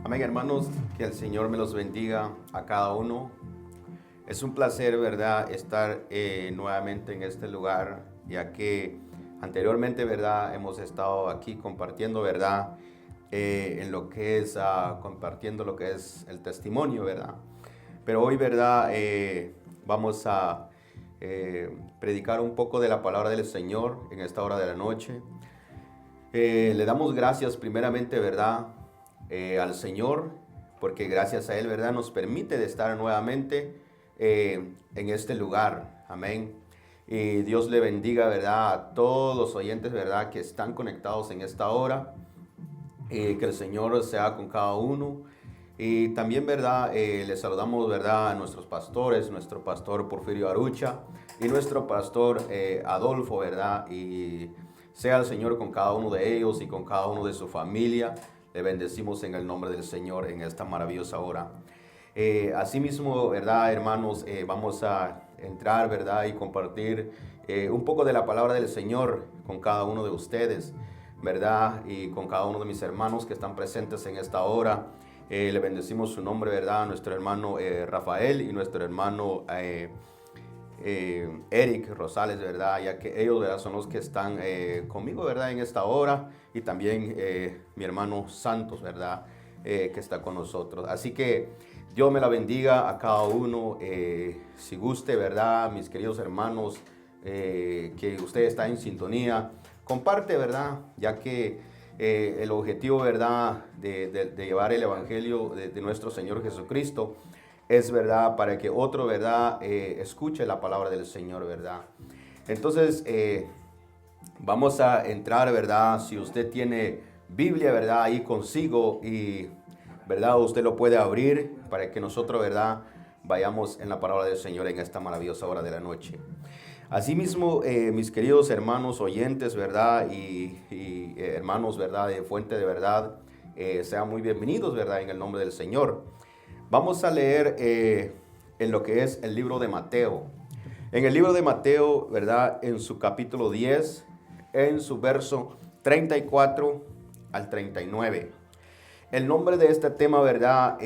Amén, hermanos, que el Señor me los bendiga a cada uno. Es un placer, ¿verdad?, estar nuevamente en este lugar, ya que anteriormente, ¿verdad?, hemos estado aquí compartiendo, ¿verdad?, en lo que es, compartiendo lo que es el testimonio, ¿verdad? Pero hoy, ¿verdad?, vamos a predicar un poco de la palabra del Señor en esta hora de la noche. Le damos gracias primeramente, ¿verdad?, al Señor, porque gracias a Él, ¿verdad?, nos permite de estar nuevamente en este lugar. Amén. Y Dios le bendiga, ¿verdad?, a todos los oyentes, ¿verdad?, que están conectados en esta hora. Que el Señor sea con cada uno. Y también, ¿verdad?, les saludamos, ¿verdad?, a nuestros pastores, nuestro pastor Porfirio Arucha y nuestro pastor Adolfo, ¿verdad? Y sea el Señor con cada uno de ellos y con cada uno de su familia. Le bendecimos en el nombre del Señor en esta maravillosa hora. Asimismo, ¿verdad, hermanos? Vamos a entrar, ¿verdad?, y compartir un poco de la palabra del Señor con cada uno de ustedes, ¿verdad? Y con cada uno de mis hermanos que están presentes en esta hora. Le bendecimos su nombre, ¿verdad?, a nuestro hermano Rafael y nuestro hermano Eric Rosales, ¿verdad?, ya que ellos, ¿verdad?, son los que están conmigo, ¿verdad?, en esta hora, y también mi hermano Santos, ¿verdad?, que está con nosotros. Así que Dios me la bendiga a cada uno. Si guste, ¿verdad?, mis queridos hermanos, que usted está en sintonía, comparte, ¿verdad?, ya que el objetivo, ¿verdad?, de llevar el Evangelio de nuestro Señor Jesucristo es, ¿verdad?, para que otro, ¿verdad?, escuche la palabra del Señor, ¿verdad? Entonces, vamos a entrar, ¿verdad? Si usted tiene Biblia, ¿verdad?, ahí consigo, y, ¿verdad?, usted lo puede abrir para que nosotros, ¿verdad?, vayamos en la palabra del Señor en esta maravillosa hora de la noche. Asimismo, mis queridos hermanos oyentes, ¿verdad?, y hermanos, ¿verdad?, de Fuente de Verdad, sean muy bienvenidos, ¿verdad?, en el nombre del Señor. Vamos a leer en lo que es el libro de Mateo. En el libro de Mateo, ¿verdad?, en su capítulo 10, en su verso 34 al 39. El nombre de este tema, ¿verdad?,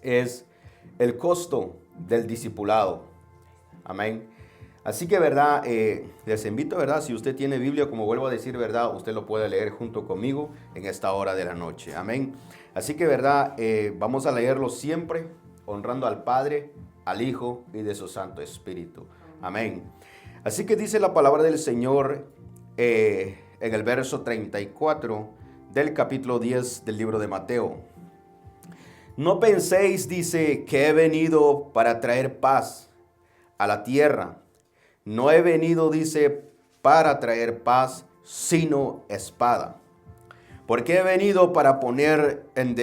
es el costo del discipulado. Amén. Así que, ¿verdad?, les invito, ¿verdad?, si usted tiene Biblia, como vuelvo a decir, ¿verdad?, usted lo puede leer junto conmigo en esta hora de la noche. Amén. Así que, ¿verdad?, vamos a leerlo siempre honrando al Padre, al Hijo y de su Santo Espíritu. Amén. Así que dice la palabra del Señor en el verso 34 del capítulo 10 del libro de Mateo. No penséis, dice, que he venido para traer paz a la tierra. No he venido, dice, para traer paz, sino espada. Porque he venido para poner en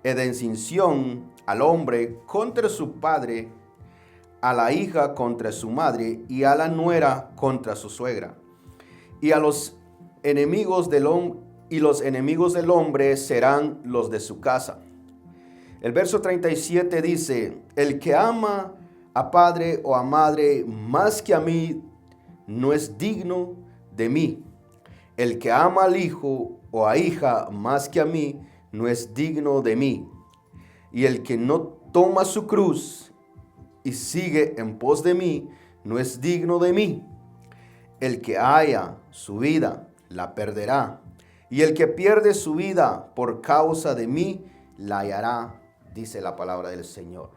desinción al hombre contra su padre, a la hija contra su madre, y a la nuera contra su suegra. Y a los enemigos del hombre serán los de su casa. El verso 37 dice, el que ama a padre o a madre más que a mí, no es digno de mí. El que ama al hijo o a hija más que a mí, no es digno de mí. Y el que no toma su cruz y sigue en pos de mí, no es digno de mí. El que haya su vida, la perderá. Y el que pierde su vida por causa de mí, la hallará, dice la palabra del Señor.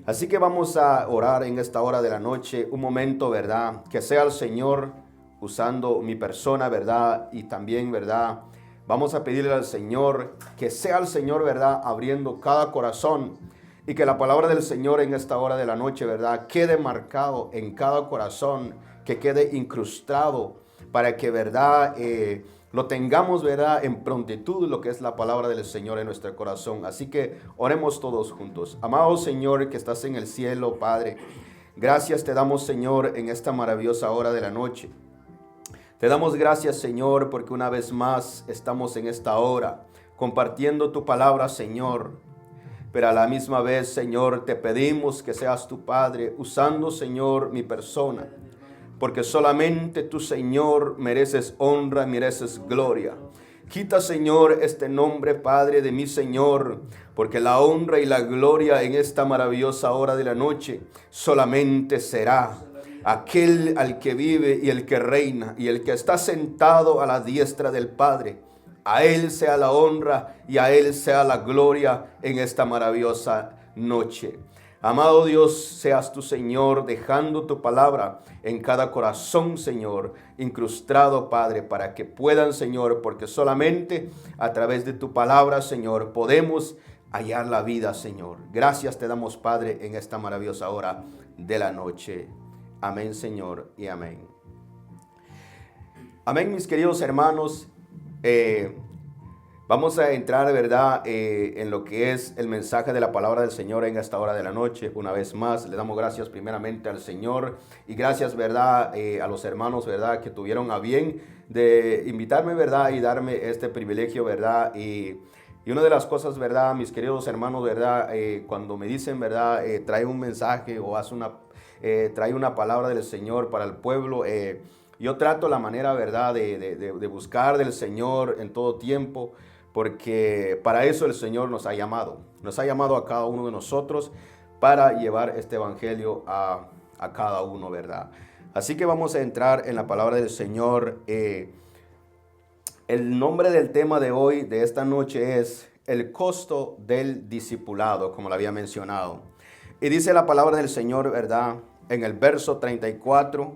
Así que vamos a orar en esta hora de la noche, un momento, ¿verdad?, que sea el Señor usando mi persona, ¿verdad?, y también, ¿verdad?, vamos a pedirle al Señor que sea el Señor, ¿verdad?, abriendo cada corazón, y que la palabra del Señor en esta hora de la noche, ¿verdad?, quede marcado en cada corazón, que quede incrustado, para que, ¿verdad?, lo tengamos, ¿verdad?, en prontitud, lo que es la palabra del Señor en nuestro corazón. Así que oremos todos juntos. Amado Señor que estás en el cielo, Padre, gracias te damos, Señor, en esta maravillosa hora de la noche. Te damos gracias, Señor, porque una vez más estamos en esta hora compartiendo tu palabra, Señor. Pero a la misma vez, Señor, te pedimos que seas tu Padre, usando, Señor, mi persona. Porque solamente tú, Señor, mereces honra, mereces gloria. Quita, Señor, este nombre, Padre, de mi Señor, porque la honra y la gloria en esta maravillosa hora de la noche solamente será aquel al que vive y el que reina y el que está sentado a la diestra del Padre. A Él sea la honra y a Él sea la gloria en esta maravillosa noche. Amado Dios, seas tu Señor, dejando tu palabra en cada corazón, Señor, incrustado, Padre, para que puedan, Señor, porque solamente a través de tu palabra, Señor, podemos hallar la vida, Señor. Gracias te damos, Padre, en esta maravillosa hora de la noche. Amén, Señor, y amén. Amén, mis queridos hermanos. Vamos a entrar, ¿verdad?, en lo que es el mensaje de la palabra del Señor en esta hora de la noche. Una vez más, le damos gracias primeramente al Señor y gracias, ¿verdad?, a los hermanos, ¿verdad?, que tuvieron a bien de invitarme, ¿verdad?, y darme este privilegio, ¿verdad?, y una de las cosas, ¿verdad?, mis queridos hermanos, ¿verdad?, cuando me dicen, ¿verdad?, trae un mensaje o trae una palabra del Señor para el pueblo, yo trato la manera, ¿verdad?, de buscar del Señor en todo tiempo, porque para eso el Señor nos ha llamado a cada uno de nosotros para llevar este evangelio a cada uno, ¿verdad? Así que vamos a entrar en la palabra del Señor. El nombre del tema de hoy, de esta noche, es el costo del discipulado, como lo había mencionado. Y dice la palabra del Señor, ¿verdad?, en el verso 34,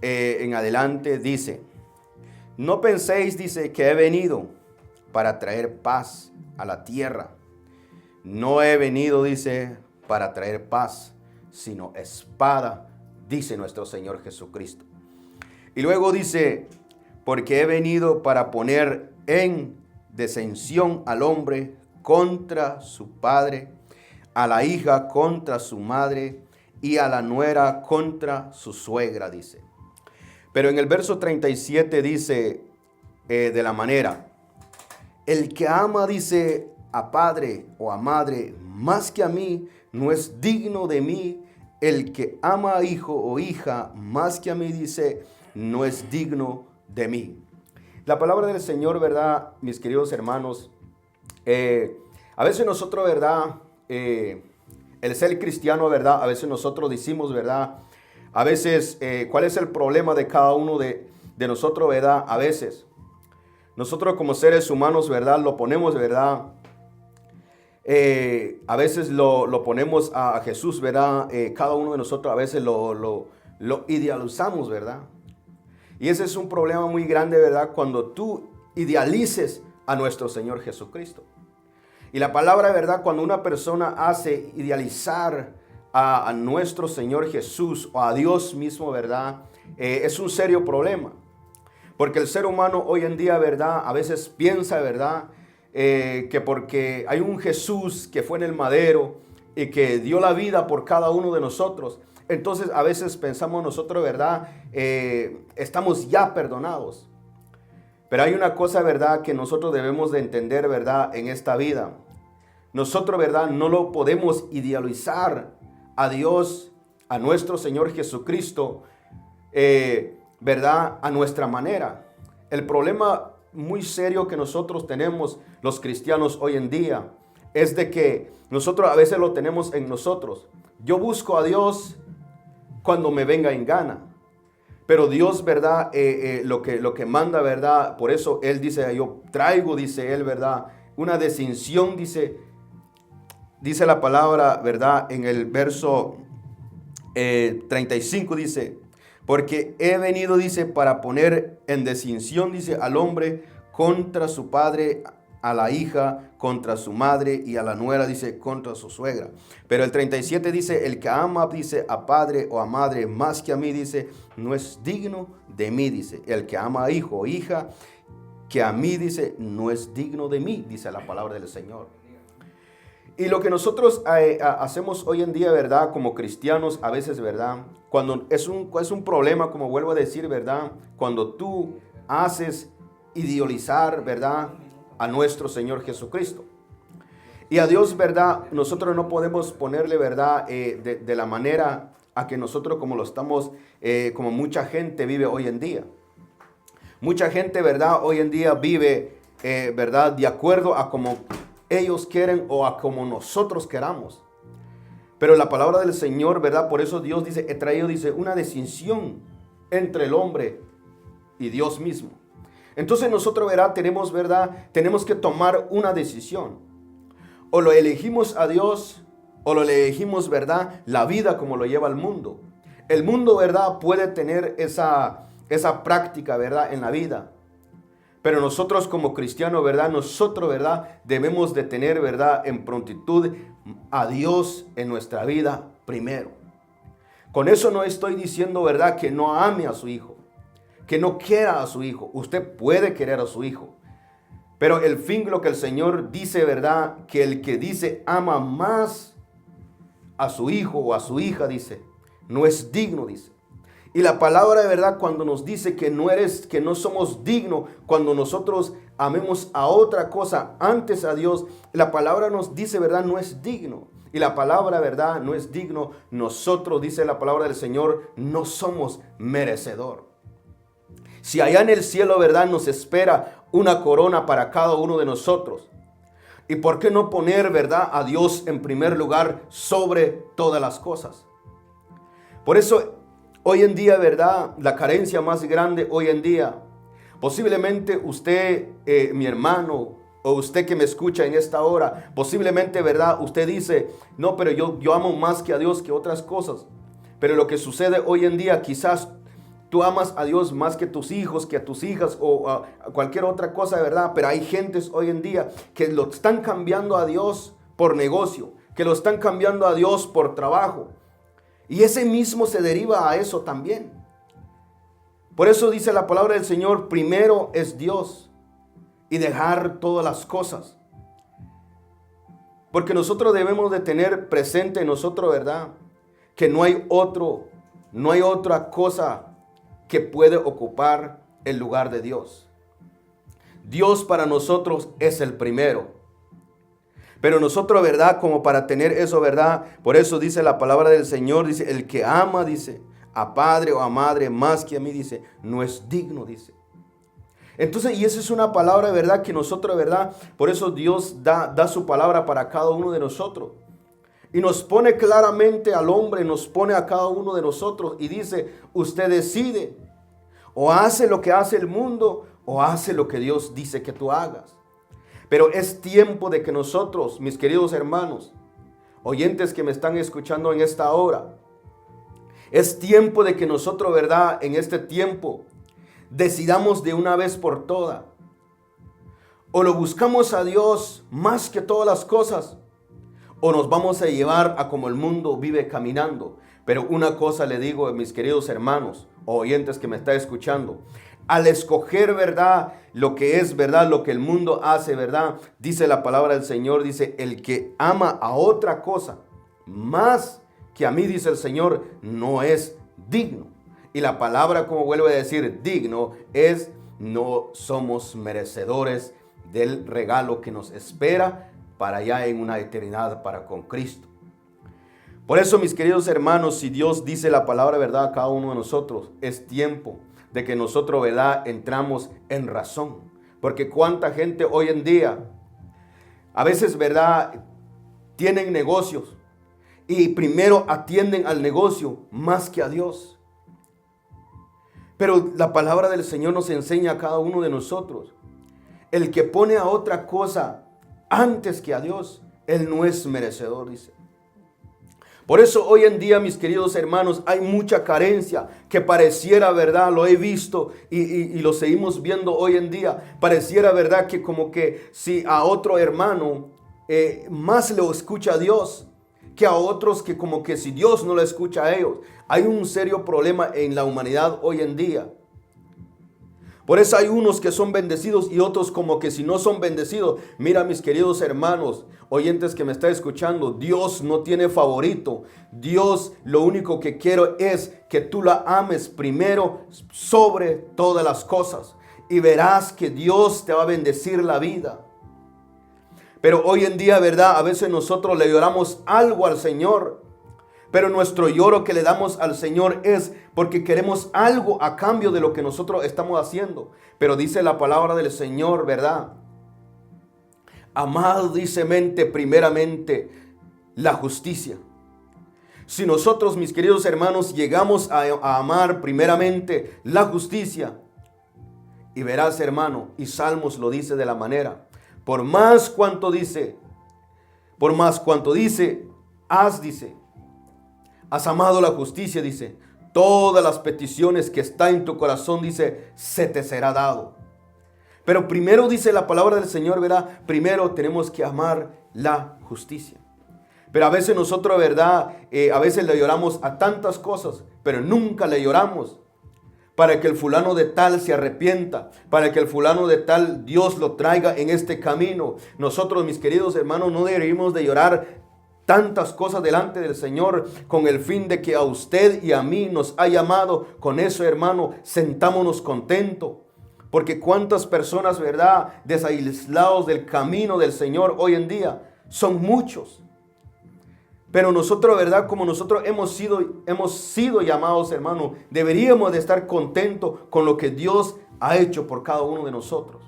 en adelante, dice: no penséis, dice, que he venido para traer paz a la tierra. No he venido, dice, para traer paz, sino espada, dice nuestro Señor Jesucristo. Y luego dice: porque he venido para poner en desensión al hombre contra su padre, a la hija contra su madre y a la nuera contra su suegra, dice. Pero en el verso 37 dice de la manera: el que ama, dice, a padre o a madre más que a mí, no es digno de mí. El que ama a hijo o hija más que a mí, dice, no es digno de mí. La palabra del Señor, ¿verdad, mis queridos hermanos? A veces nosotros, ¿verdad?, el ser cristiano, ¿verdad?, a veces nosotros decimos, ¿verdad?, a veces, ¿cuál es el problema de cada uno de nosotros, ¿verdad? A veces nosotros como seres humanos, ¿verdad?, lo ponemos, ¿verdad? A veces lo ponemos a Jesús, ¿verdad? Cada uno de nosotros a veces lo idealizamos, ¿verdad? Y ese es un problema muy grande, ¿verdad?, cuando tú idealices a nuestro Señor Jesucristo. Y la palabra, ¿verdad?, cuando una persona hace idealizar a nuestro Señor Jesús o a Dios mismo, ¿verdad?, es un serio problema. Porque el ser humano hoy en día, ¿verdad?, a veces piensa, ¿verdad?, que porque hay un Jesús que fue en el madero y que dio la vida por cada uno de nosotros, entonces a veces pensamos nosotros, ¿verdad?, estamos ya perdonados. Pero hay una cosa, ¿verdad?, que nosotros debemos de entender, ¿verdad?, en esta vida. Nosotros, ¿verdad?, no lo podemos idealizar a Dios, a nuestro Señor Jesucristo, ¿verdad?, a nuestra manera. El problema muy serio que nosotros tenemos, los cristianos hoy en día, es de que nosotros a veces lo tenemos en nosotros. Yo busco a Dios cuando me venga en gana. Pero Dios, ¿verdad?, lo que manda, ¿verdad?, por eso Él dice, yo traigo, dice Él, ¿verdad?, una distinción, dice la palabra, ¿verdad?, en el verso 35, dice: porque he venido, dice, para poner en distinción, dice, al hombre contra su padre, a la hija contra su madre y a la nuera, dice, contra su suegra. Pero el 37 dice: el que ama, dice, a padre o a madre más que a mí, dice, no es digno de mí, dice. El que ama a hijo o hija que a mí, dice, no es digno de mí, dice la palabra del Señor. Y lo que nosotros hacemos hoy en día, ¿verdad?, como cristianos, a veces, ¿verdad?, cuando es un problema, como vuelvo a decir, ¿verdad?, cuando tú haces idealizar, ¿verdad?, a nuestro Señor Jesucristo. Y a Dios, ¿verdad?, nosotros no podemos ponerle, ¿verdad?, de la manera a que nosotros como lo estamos, como mucha gente vive hoy en día. Mucha gente, ¿verdad? Hoy en día vive, ¿verdad? De acuerdo a como ellos quieren o a como nosotros queramos. Pero la palabra del Señor, ¿verdad? Por eso Dios dice, he traído, dice, una distinción entre el hombre y Dios mismo. Entonces nosotros, ¿verdad? Tenemos que tomar una decisión. O lo elegimos a Dios o lo elegimos, ¿verdad? La vida como lo lleva el mundo. El mundo, ¿verdad? Puede tener esa práctica, ¿verdad? En la vida. Pero nosotros como cristianos, ¿verdad? Nosotros, ¿verdad? Debemos de tener, ¿verdad? En prontitud a Dios en nuestra vida primero. Con eso no estoy diciendo, ¿verdad? Que no ame a su hijo, que no quiera a su hijo. Usted puede querer a su hijo. Pero el fin, lo que el Señor dice, ¿verdad? Que el que dice ama más a su hijo o a su hija, dice, no es digno, dice. Y la palabra de verdad cuando nos dice que no somos dignos, cuando nosotros amemos a otra cosa antes a Dios, la palabra nos dice, verdad, no es digno. Y la palabra, verdad, no es digno. Nosotros, dice la palabra del Señor, no somos merecedor. Si allá en el cielo, verdad, nos espera una corona para cada uno de nosotros. ¿Y por qué no poner, verdad, a Dios en primer lugar sobre todas las cosas? Por eso, hoy en día, ¿verdad? La carencia más grande hoy en día. Posiblemente usted, mi hermano, o usted que me escucha en esta hora, posiblemente, ¿verdad? Usted dice, no, pero yo amo más que a Dios que otras cosas. Pero lo que sucede hoy en día, quizás tú amas a Dios más que tus hijos, que a tus hijas o a cualquier otra cosa, ¿verdad? Pero hay gentes hoy en día que lo están cambiando a Dios por negocio, que lo están cambiando a Dios por trabajo. Y ese mismo se deriva a eso también. Por eso dice la palabra del Señor, primero es Dios y dejar todas las cosas. Porque nosotros debemos de tener presente en nosotros, ¿verdad? Que no hay otra cosa que puede ocupar el lugar de Dios. Dios para nosotros es el primero. Pero nosotros, ¿verdad? Como para tener eso, ¿verdad? Por eso dice la palabra del Señor, dice, el que ama, dice, a padre o a madre más que a mí, dice, no es digno, dice. Entonces, y esa es una palabra, ¿verdad? Que nosotros, ¿verdad? Por eso Dios da su palabra para cada uno de nosotros. Y nos pone claramente al hombre, nos pone a cada uno de nosotros y dice, usted decide, o hace lo que hace el mundo, o hace lo que Dios dice que tú hagas. Pero es tiempo de que nosotros, mis queridos hermanos, oyentes que me están escuchando en esta hora, es tiempo de que nosotros, ¿verdad? En este tiempo, decidamos de una vez por todas. O lo buscamos a Dios más que todas las cosas, o nos vamos a llevar a como el mundo vive caminando. Pero una cosa le digo a mis queridos hermanos, o oyentes que me están escuchando, al escoger, ¿verdad? Lo que es, ¿verdad? Lo que el mundo hace, ¿verdad? Dice la palabra del Señor, dice, el que ama a otra cosa más que a mí, dice el Señor, no es digno. Y la palabra, como vuelvo a decir, digno, es no somos merecedores del regalo que nos espera para allá en una eternidad para con Cristo. Por eso, mis queridos hermanos, si Dios dice la palabra, ¿verdad? A cada uno de nosotros, es tiempo de que nosotros, ¿verdad? Entramos en razón. Porque cuánta gente hoy en día, a veces, ¿verdad? Tienen negocios y primero atienden al negocio más que a Dios. Pero la palabra del Señor nos enseña a cada uno de nosotros. El que pone a otra cosa antes que a Dios, él no es merecedor, dice. Por eso hoy en día, mis queridos hermanos, hay mucha carencia que pareciera, ¿verdad? Lo he visto y lo seguimos viendo hoy en día. Pareciera, ¿verdad? Que como que si a otro hermano más lo escucha a Dios que a otros, que como que si Dios no lo escucha a ellos. Hay un serio problema en la humanidad hoy en día. Por eso hay unos que son bendecidos y otros como que si no son bendecidos. Mira, mis queridos hermanos, oyentes que me están escuchando, Dios no tiene favorito. Dios lo único que quiere es que tú la ames primero sobre todas las cosas. Y verás que Dios te va a bendecir la vida. Pero hoy en día, ¿verdad? A veces nosotros le lloramos algo al Señor. Pero nuestro lloro que le damos al Señor es porque queremos algo a cambio de lo que nosotros estamos haciendo. Pero dice la palabra del Señor, ¿verdad? Amad, dice mente, primeramente la justicia. Si nosotros, mis queridos hermanos, llegamos a amar primeramente la justicia, y verás, hermano, y Salmos lo dice de la manera, por más cuanto dice, has amado la justicia, dice, todas las peticiones que están en tu corazón, dice, se te será dado. Pero primero dice la palabra del Señor, ¿verdad? Primero tenemos que amar la justicia. Pero a veces nosotros, ¿verdad? A veces le lloramos a tantas cosas, pero nunca le lloramos para que el fulano de tal se arrepienta, para que el fulano de tal Dios lo traiga en este camino. Nosotros, mis queridos hermanos, no deberíamos de llorar tantas cosas delante del Señor con el fin de que a usted y a mí nos ha llamado. Con eso, hermano, sentámonos contentos. Porque cuántas personas, ¿verdad?, desaislados del camino del Señor hoy en día, son muchos. Pero nosotros, ¿verdad?, como nosotros hemos sido llamados, hermano, deberíamos de estar contentos con lo que Dios ha hecho por cada uno de nosotros.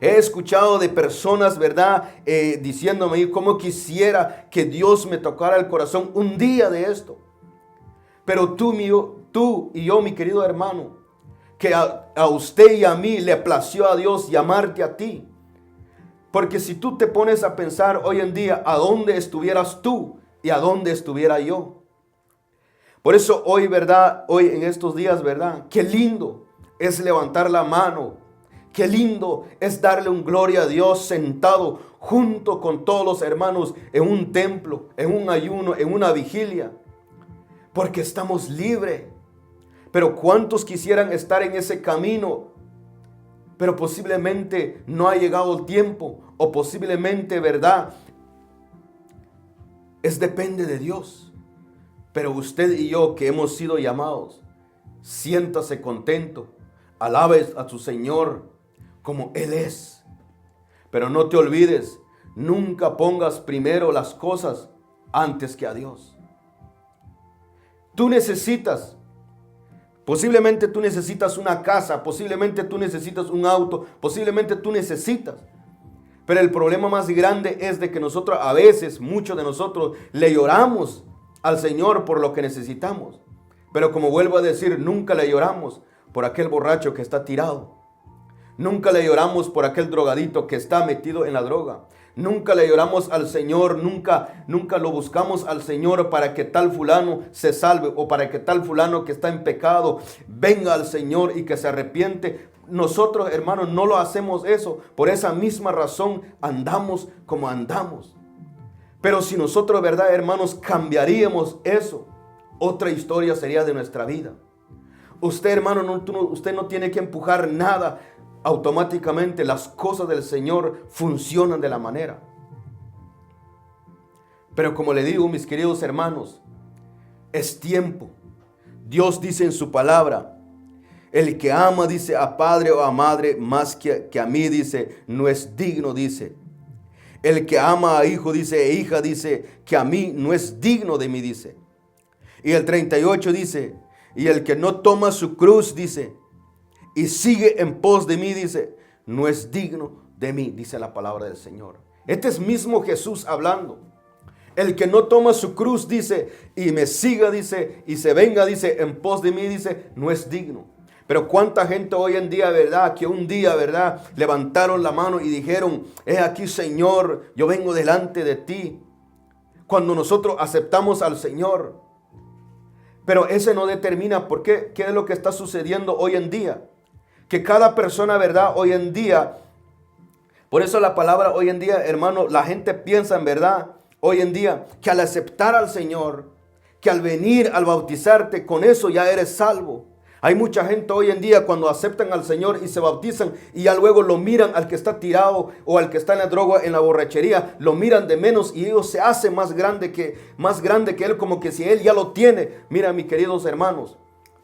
He escuchado de personas, ¿verdad?, diciéndome cómo quisiera que Dios me tocara el corazón un día de esto. Pero tú y yo, mi querido hermano, que a usted y a mí le plació a Dios llamarte a ti. Porque si tú te pones a pensar hoy en día, ¿a dónde estuvieras tú y a dónde estuviera yo? Por eso hoy, ¿verdad? Hoy en estos días, ¿verdad? Qué lindo es levantar la mano. Qué lindo es darle un gloria a Dios sentado junto con todos los hermanos en un templo, en un ayuno, en una vigilia. Porque estamos libres. Pero ¿cuántos quisieran estar en ese camino? Pero posiblemente no ha llegado el tiempo. O posiblemente, ¿verdad?, depende de Dios. Pero usted y yo que hemos sido llamados, siéntase contento. Alabe a su Señor como Él es. Pero no te olvides, nunca pongas primero las cosas antes que a Dios. Tú necesitas, posiblemente tú necesitas una casa, posiblemente tú necesitas un auto, posiblemente tú necesitas. Pero el problema más grande es de que nosotros a veces, muchos de nosotros, le lloramos al Señor por lo que necesitamos. Pero como vuelvo a decir, nunca le lloramos por aquel borracho que está tirado. Nunca le lloramos por aquel drogadito que está metido en la droga. Nunca le lloramos al Señor, nunca lo buscamos al Señor para que tal fulano se salve o para que tal fulano que está en pecado venga al Señor y que se arrepiente. Nosotros, hermanos, no lo hacemos eso. Por esa misma razón andamos como andamos. Pero si nosotros, ¿verdad, hermanos, cambiaríamos eso, otra historia sería de nuestra vida. Usted, hermano, usted no tiene que empujar nada. Automáticamente las cosas del Señor funcionan de la manera. Pero como le digo, mis queridos hermanos, es tiempo. Dios dice en su palabra, el que ama, dice, a padre o a madre más que a mí, dice, no es digno, dice. El que ama a hijo, dice, e hija, dice, que a mí no es digno de mí, dice. Y el 38 dice, y el que no toma su cruz, dice, y sigue en pos de mí, dice, no es digno de mí, dice la palabra del Señor. Este es mismo Jesús hablando. El que no toma su cruz, dice, y me siga, dice, y se venga, dice, en pos de mí, dice, no es digno. Pero cuánta gente hoy en día, ¿verdad?, que un día, ¿verdad?, levantaron la mano y dijeron, he aquí, Señor, yo vengo delante de ti. Cuando nosotros aceptamos al Señor. Pero ese no determina por qué es lo que está sucediendo hoy en día. Que cada persona, ¿verdad?, hoy en día, por eso la palabra hoy en día, hermano, la gente piensa en verdad, hoy en día, que al aceptar al Señor, que al venir, al bautizarte, con eso ya eres salvo. Hay mucha gente hoy en día cuando aceptan al Señor y se bautizan y ya luego lo miran al que está tirado o al que está en la droga, en la borrachería, lo miran de menos y ellos se hacen más grande que él, como que si él ya lo tiene. Mira, mis queridos hermanos,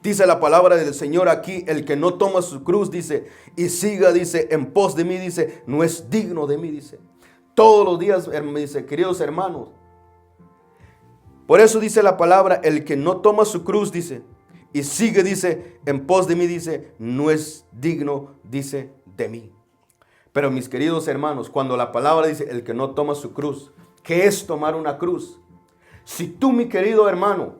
dice la palabra del Señor aquí, el que no toma su cruz, dice, y siga, dice, en pos de mí, dice, no es digno de mí, dice. Todos los días, dice, queridos hermanos, Por eso dice la palabra, el que no toma su cruz, dice, y sigue, dice, en pos de mí, dice, no es digno, dice, de mí. Pero mis queridos hermanos, cuando la palabra dice, el que no toma su cruz, ¿qué es tomar una cruz? Si tú, mi querido hermano,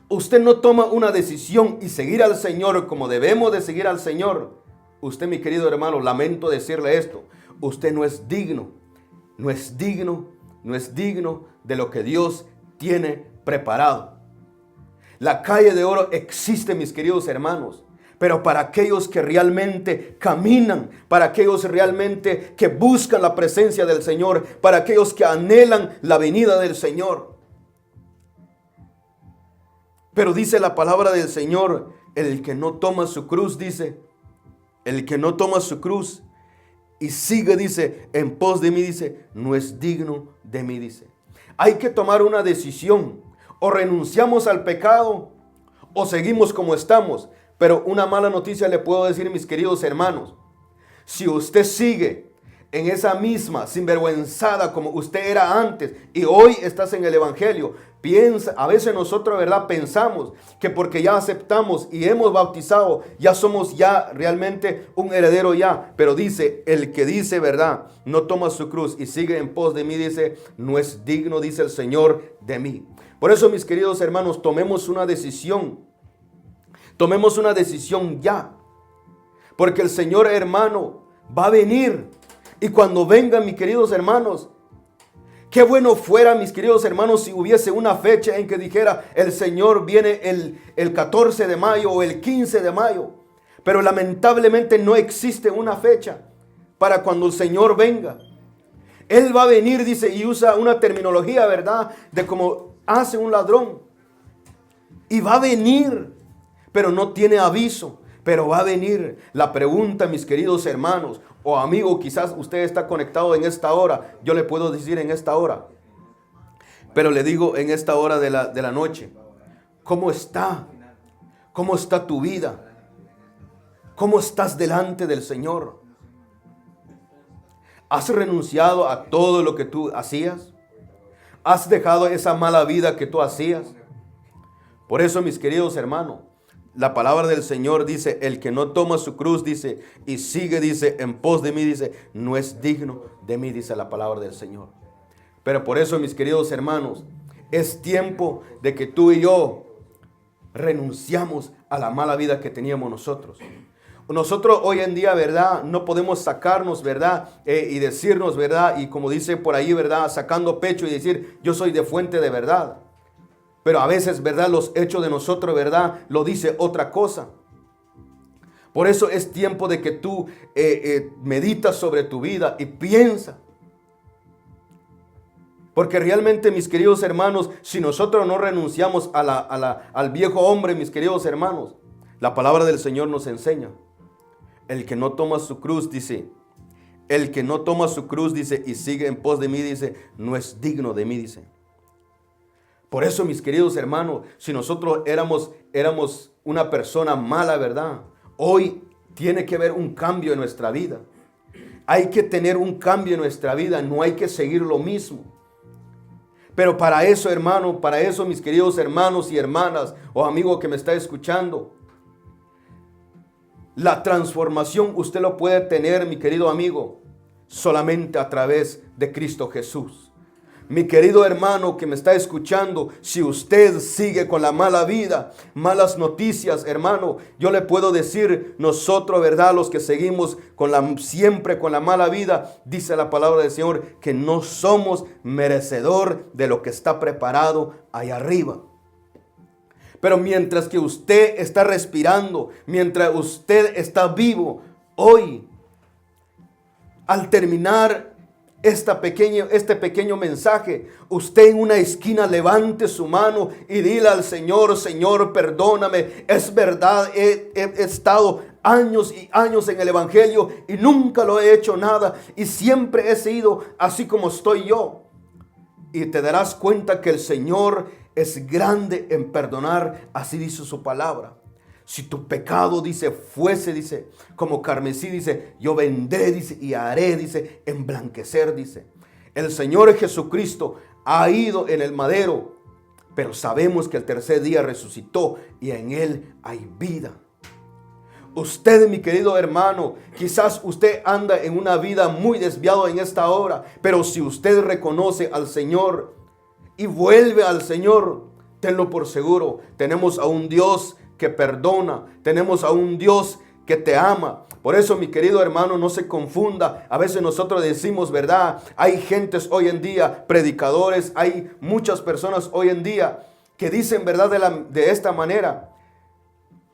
usted no toma una decisión y seguir al Señor como debemos de seguir al Señor, usted, mi querido hermano, lamento decirle esto, usted no es digno, no es digno, no es digno de lo que Dios tiene preparado. La calle de oro existe, mis queridos hermanos, pero para aquellos que realmente caminan, para aquellos realmente que buscan la presencia del Señor, para aquellos que anhelan la venida del Señor. Pero dice la palabra del Señor, el que no toma su cruz, dice, el que no toma su cruz y sigue, dice, en pos de mí, dice, no es digno de mí, dice. Hay que tomar una decisión. O renunciamos al pecado o seguimos como estamos. Pero una mala noticia le puedo decir, mis queridos hermanos. Si usted sigue en esa misma sinvergüenzada como usted era antes y hoy estás en el evangelio, piensa, a veces nosotros, ¿verdad?, pensamos que porque ya aceptamos y hemos bautizado, ya somos ya realmente un heredero ya. Pero dice, el que dice, ¿verdad?, no toma su cruz y sigue en pos de mí, dice, no es digno, dice el Señor, de mí. Por eso, mis queridos hermanos, tomemos una decisión. Tomemos una decisión ya. Porque el Señor, hermano, va a venir. Y cuando venga, mis queridos hermanos, qué bueno fuera, mis queridos hermanos, si hubiese una fecha en que dijera, el Señor viene el 14 de mayo o el 15 de mayo. Pero lamentablemente no existe una fecha para cuando el Señor venga. Él va a venir, dice, y usa una terminología, ¿verdad?, de como hace un ladrón. Y va a venir, pero no tiene aviso, pero va a venir. La pregunta, mis queridos hermanos o amigos, quizás usted está conectado en esta hora. Yo le puedo decir en esta hora, pero le digo en esta hora de la noche. ¿Cómo está? ¿Cómo está tu vida? ¿Cómo estás delante del Señor? ¿Has renunciado a todo lo que tú hacías? ¿Has dejado esa mala vida que tú hacías? Por eso, mis queridos hermanos, la palabra del Señor dice, el que no toma su cruz, dice, y sigue, dice, en pos de mí, dice, no es digno de mí, dice la palabra del Señor. Pero por eso, mis queridos hermanos, es tiempo de que tú y yo renunciamos a la mala vida que teníamos nosotros. Nosotros hoy en día, ¿verdad?, no podemos sacarnos, ¿verdad?, y decirnos, ¿verdad?, y como dice por ahí, ¿verdad?, sacando pecho y decir, yo soy de fuente de verdad. Pero a veces, ¿verdad?, los hechos de nosotros, ¿verdad?, lo dice otra cosa. Por eso es tiempo de que tú meditas sobre tu vida y piensa. Porque realmente, mis queridos hermanos, si nosotros no renunciamos al viejo hombre, mis queridos hermanos, la palabra del Señor nos enseña. El que no toma su cruz, dice, el que no toma su cruz, dice, y sigue en pos de mí, dice, no es digno de mí, dice. Por eso, mis queridos hermanos, si nosotros éramos una persona mala, ¿verdad?, hoy tiene que haber un cambio en nuestra vida. Hay que tener un cambio en nuestra vida, no hay que seguir lo mismo. Pero para eso, hermano, para eso, mis queridos hermanos y hermanas o amigos que me está escuchando, la transformación usted lo puede tener, mi querido amigo, solamente a través de Cristo Jesús. Mi querido hermano que me está escuchando, si usted sigue con la mala vida, malas noticias, hermano, yo le puedo decir, nosotros, ¿verdad?, los que seguimos siempre con la mala vida, dice la palabra del Señor, que no somos merecedor de lo que está preparado allá arriba. Pero mientras que usted está respirando, mientras usted está vivo, hoy, al terminar este pequeño mensaje, usted en una esquina levante su mano y dile al Señor, Señor, perdóname, es verdad, he estado años y años en el evangelio y nunca lo he hecho nada y siempre he sido así como estoy yo. Y te darás cuenta que el Señor es grande en perdonar, así dice su palabra. Si tu pecado, dice, fuese, dice, como carmesí, dice, yo vendré, dice, y haré, dice, emblanquecer, dice. El Señor Jesucristo ha ido en el madero pero sabemos que el tercer día resucitó y en Él hay vida. Usted, mi querido hermano, quizás usted anda en una vida muy desviado en esta hora, pero si usted reconoce al Señor y vuelve al Señor, tenlo por seguro, tenemos a un Dios que perdona, tenemos a un Dios que te ama. Por eso, mi querido hermano, no se confunda. A veces nosotros decimos, ¿verdad? Hay gentes hoy en día, predicadores, hay muchas personas hoy en día que dicen, ¿verdad? De esta manera: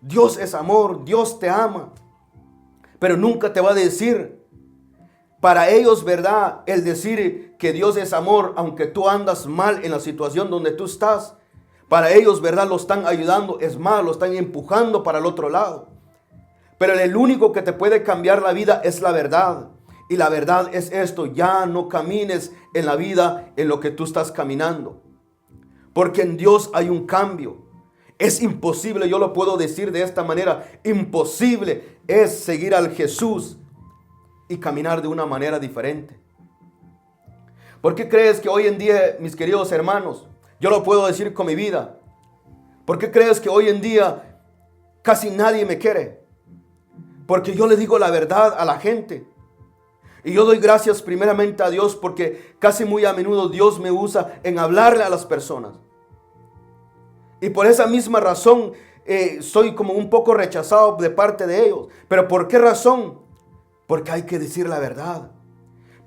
Dios es amor, Dios te ama. Pero nunca te va a decir, para ellos, ¿verdad? El decir que Dios es amor, aunque tú andas mal en la situación donde tú estás, para ellos, ¿verdad? Lo están ayudando, es más, lo están empujando para el otro lado. Pero el único que te puede cambiar la vida es la verdad. Y la verdad es esto: ya no camines en la vida en lo que tú estás caminando. Porque en Dios hay un cambio. Es imposible, yo lo puedo decir de esta manera, imposible es seguir al Jesús y caminar de una manera diferente. ¿Por qué crees que hoy en día, mis queridos hermanos, yo lo puedo decir con mi vida? ¿Por qué crees que hoy en día casi nadie me quiere? Porque yo le digo la verdad a la gente. Y yo doy gracias primeramente a Dios porque casi muy a menudo Dios me usa en hablarle a las personas. Y por esa misma razón soy como un poco rechazado de parte de ellos. ¿Pero por qué razón? Porque hay que decir la verdad.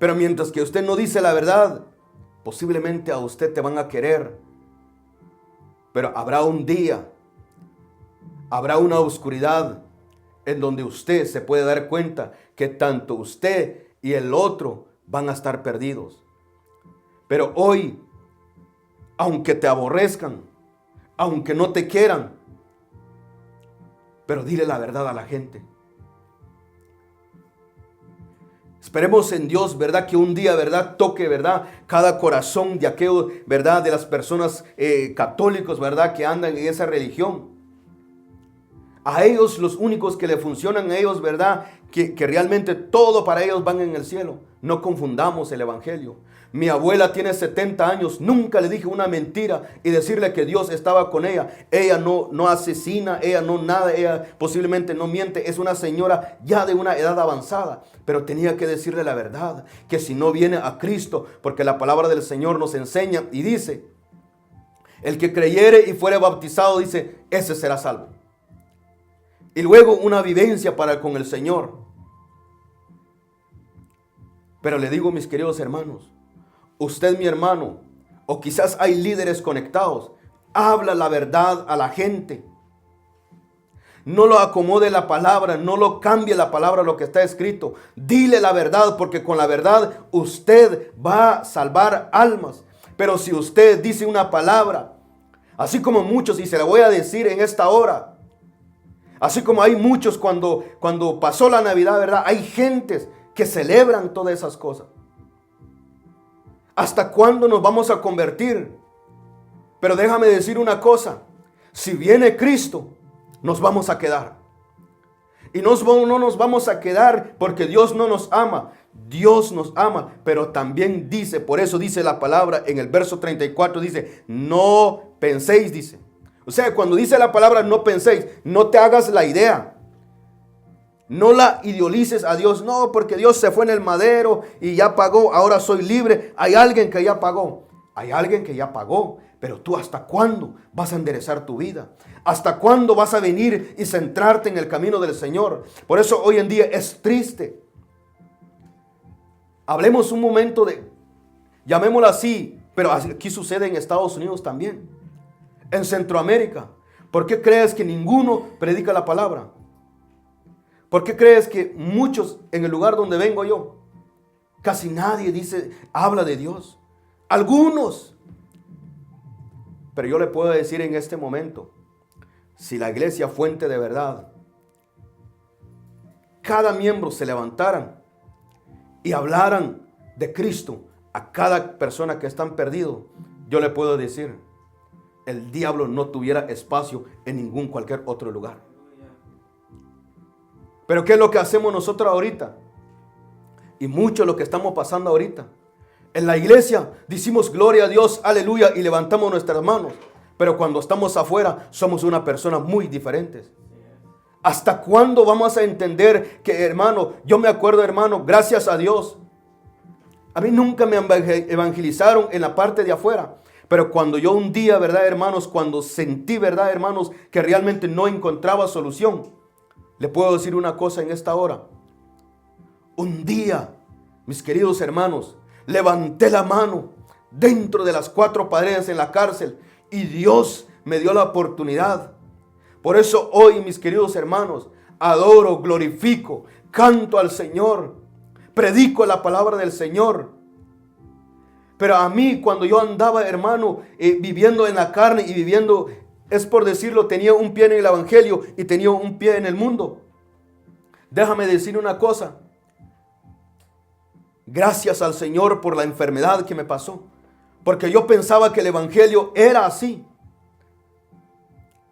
Pero mientras que usted no dice la verdad, posiblemente a usted te van a querer. Pero habrá un día, habrá una oscuridad en donde usted se puede dar cuenta que tanto usted y el otro van a estar perdidos. Pero hoy, aunque te aborrezcan, aunque no te quieran, pero dile la verdad a la gente. Esperemos en Dios, ¿verdad? Que un día, ¿verdad? Toque, ¿verdad? Cada corazón de aquellos, ¿verdad? De las personas católicos, ¿verdad? Que andan en esa religión. A ellos, los únicos que le funcionan a ellos, ¿verdad? Que realmente todo para ellos van en el cielo. No confundamos el evangelio. Mi abuela tiene 70 años, nunca le dije una mentira y decirle que Dios estaba con ella. Ella no asesina, ella no nada, ella posiblemente no miente. Es una señora ya de una edad avanzada, pero tenía que decirle la verdad, que si no viene a Cristo, porque la palabra del Señor nos enseña y dice, el que creyere y fuere bautizado, dice, ese será salvo. Y luego una vivencia con el Señor. Pero le digo, mis queridos hermanos, usted, mi hermano, o quizás hay líderes conectados, habla la verdad a la gente. No lo acomode la palabra, no lo cambie la palabra, lo que está escrito. Dile la verdad, porque con la verdad usted va a salvar almas. Pero si usted dice una palabra, así como muchos, y se la voy a decir en esta hora, así como hay muchos cuando pasó la Navidad, ¿verdad? Hay gentes que celebran todas esas cosas. ¿Hasta cuándo nos vamos a convertir? Pero déjame decir una cosa. Si viene Cristo, nos vamos a quedar. Y no nos vamos a quedar porque Dios no nos ama. Dios nos ama, pero también dice, por eso dice la palabra en el verso 34, dice, no penséis, dice. O sea, cuando dice la palabra no penséis, no te hagas la idea. No la idealices a Dios. No, porque Dios se fue en el madero y ya pagó, ahora soy libre. Hay alguien que ya pagó. Hay alguien que ya pagó. Pero tú, ¿hasta cuándo vas a enderezar tu vida? ¿Hasta cuándo vas a venir y centrarte en el camino del Señor? Por eso hoy en día es triste. Hablemos un momento llamémoslo así, pero aquí sucede en Estados Unidos también. En Centroamérica. ¿Por qué crees que ninguno predica la palabra? ¿Por qué crees que muchos en el lugar donde vengo yo, casi nadie habla de Dios? Algunos. Pero yo le puedo decir en este momento, si la iglesia Fuente de Verdad, cada miembro se levantaran y hablaran de Cristo a cada persona que están perdido, yo le puedo decir, el diablo no tuviera espacio en cualquier otro lugar. Pero ¿qué es lo que hacemos nosotros ahorita? Y mucho lo que estamos pasando ahorita. En la iglesia decimos gloria a Dios, aleluya, y levantamos nuestras manos. Pero cuando estamos afuera, somos una persona muy diferente. ¿Hasta cuándo vamos a entender que, hermano, yo me acuerdo, hermano, gracias a Dios, a mí nunca me evangelizaron en la parte de afuera? Pero cuando yo un día, verdad, hermanos, cuando sentí, verdad, hermanos, que realmente no encontraba solución, le puedo decir una cosa en esta hora. Un día, mis queridos hermanos, levanté la mano dentro de las 4 paredes en la cárcel y Dios me dio la oportunidad. Por eso hoy, mis queridos hermanos, adoro, glorifico, canto al Señor, predico la palabra del Señor. Pero a mí, cuando yo andaba, hermano, viviendo en la carne y viviendo, es por decirlo, tenía un pie en el evangelio y tenía un pie en el mundo. Déjame decir una cosa. Gracias al Señor por la enfermedad que me pasó. Porque yo pensaba que el evangelio era así.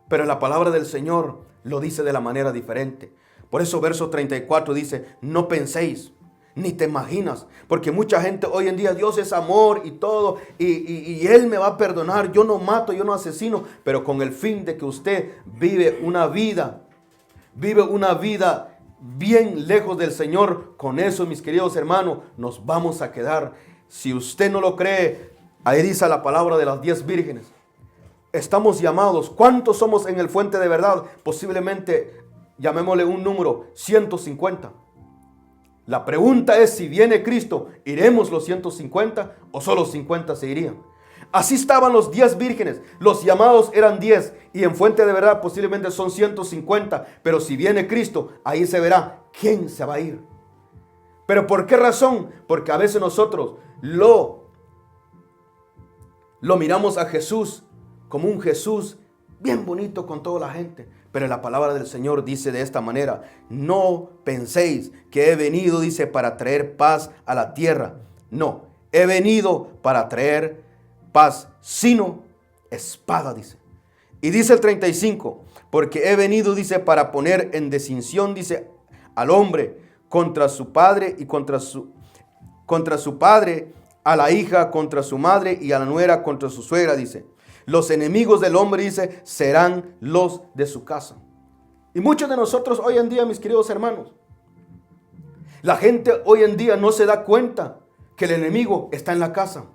Pero la palabra del Señor lo dice de la manera diferente. Por eso verso 34 dice, no penséis, ni te imaginas. Porque mucha gente hoy en día, Dios es amor y todo. Y Él me va a perdonar. Yo no mato, yo no asesino. Pero con el fin de que usted vive una vida bien lejos del Señor. Con eso, mis queridos hermanos, nos vamos a quedar. Si usted no lo cree, ahí dice la palabra de las 10 vírgenes. Estamos llamados. ¿Cuántos somos en el Fuente de Verdad? Posiblemente, llamémosle un número, 150. La pregunta es, si viene Cristo, ¿iremos los 150 o solo 50 se irían? Así estaban los 10 vírgenes. Los llamados eran 10 y en Fuente de Verdad posiblemente son 150. Pero si viene Cristo, ahí se verá quién se va a ir. ¿Pero por qué razón? Porque a veces nosotros lo miramos a Jesús como un Jesús bien bonito con toda la gente. Pero la palabra del Señor dice de esta manera, no penséis que he venido, dice, para traer paz a la tierra. No, he venido para traer paz, sino espada, dice. Y dice el 35, porque he venido, dice, para poner en distinción, dice, al hombre contra su padre y contra su padre, a la hija contra su madre y a la nuera contra su suegra, dice. Los enemigos del hombre, dice, serán los de su casa. Y muchos de nosotros hoy en día, mis queridos hermanos, la gente hoy en día no se da cuenta que el enemigo está en la casa.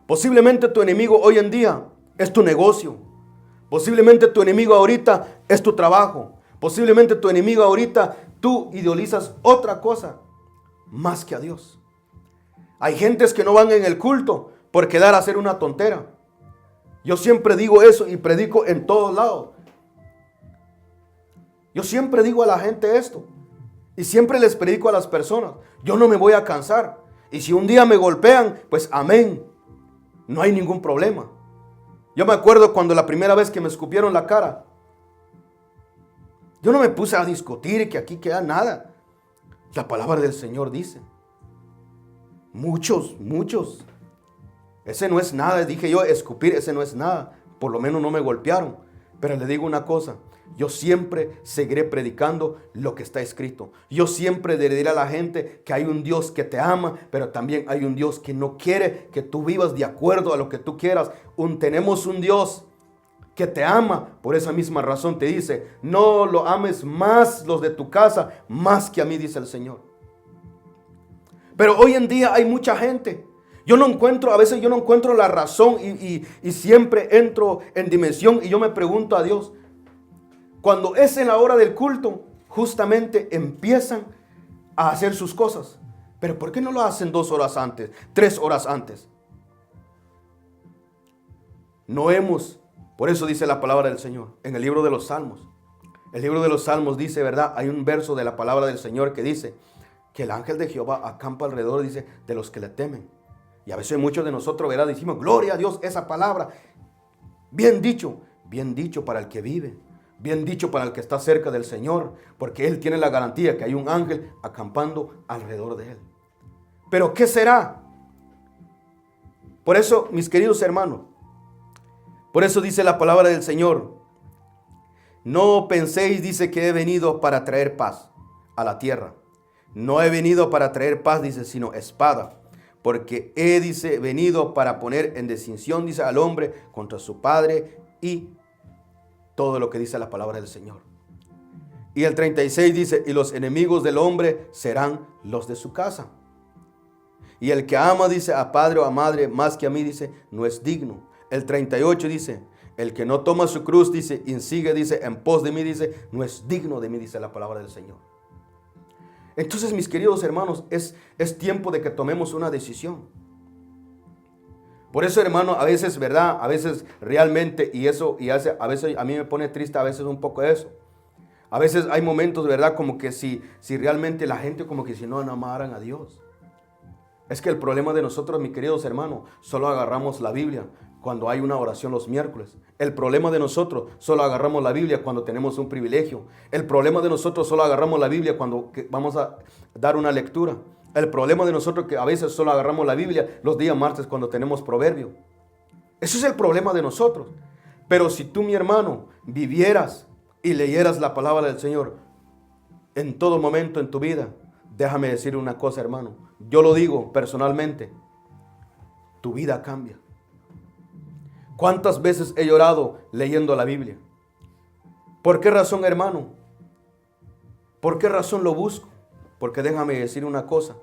Posiblemente tu enemigo hoy en día es tu negocio. Posiblemente tu enemigo ahorita es tu trabajo. Posiblemente tu enemigo ahorita tú idealizas otra cosa más que a Dios. Hay gentes que no van en el culto por quedar a hacer una tontera. Yo siempre digo eso y predico en todos lados. Yo siempre digo a la gente esto. Y siempre les predico a las personas. Yo no me voy a cansar. Y si un día me golpean, pues amén. No hay ningún problema. Yo me acuerdo cuando la primera vez que me escupieron la cara. Yo no me puse a discutir que aquí queda nada. La palabra del Señor dice. Muchos. Ese no es nada, dije yo, escupir, ese no es nada. Por lo menos no me golpearon. Pero le digo una cosa, yo siempre seguiré predicando lo que está escrito. Yo siempre le diré a la gente que hay un Dios que te ama, pero también hay un Dios que no quiere que tú vivas de acuerdo a lo que tú quieras. Tenemos un Dios que te ama. Por esa misma razón te dice, no lo ames más los de tu casa, más que a mí, dice el Señor. Pero hoy en día hay mucha gente. A veces yo no encuentro la razón y siempre entro en dimensión y yo me pregunto a Dios. Cuando es en la hora del culto, justamente empiezan a hacer sus cosas. Pero ¿por qué no lo hacen 2 horas antes, 3 horas antes? Por eso dice la palabra del Señor en el libro de los Salmos. El libro de los Salmos dice, ¿verdad? Hay un verso de la palabra del Señor que dice que el ángel de Jehová acampa alrededor, dice, de los que le temen. Y a veces muchos de nosotros, ¿verdad? Decimos, gloria a Dios, esa palabra. Bien dicho para el que vive. Bien dicho para el que está cerca del Señor. Porque Él tiene la garantía que hay un ángel acampando alrededor de Él. Pero ¿qué será? Por eso, mis queridos hermanos, por eso dice la palabra del Señor. No penséis, dice, que he venido para traer paz a la tierra. No he venido para traer paz, dice, sino espada. Porque he, dice, venido para poner en distinción, dice, al hombre contra su padre y todo lo que dice la palabra del Señor. Y el 36 dice, y los enemigos del hombre serán los de su casa. Y el que ama, dice, a padre o a madre más que a mí, dice, no es digno. El 38 dice, el que no toma su cruz, dice, y sigue, dice, en pos de mí, dice, no es digno de mí, dice la palabra del Señor. Entonces, mis queridos hermanos, es tiempo de que tomemos una decisión. Por eso, hermano, a veces, ¿verdad? A veces realmente, a veces a mí me pone triste a veces un poco eso. A veces hay momentos, ¿verdad? Como que si realmente la gente como que si no amaran a Dios. Es que el problema de nosotros, mis queridos hermanos, solo agarramos la Biblia cuando hay una oración los miércoles. El problema de nosotros, solo agarramos la Biblia cuando tenemos un privilegio. El problema de nosotros, solo agarramos la Biblia cuando vamos a dar una lectura. El problema de nosotros, que a veces solo agarramos la Biblia los días martes cuando tenemos proverbio. Ese es el problema de nosotros. Pero si tú, mi hermano, vivieras y leyeras la palabra del Señor en todo momento en tu vida, déjame decir una cosa, hermano. Yo lo digo personalmente, tu vida cambia. ¿Cuántas veces he llorado leyendo la Biblia? ¿Por qué razón, hermano? ¿Por qué razón lo busco? Porque déjame decir una cosa,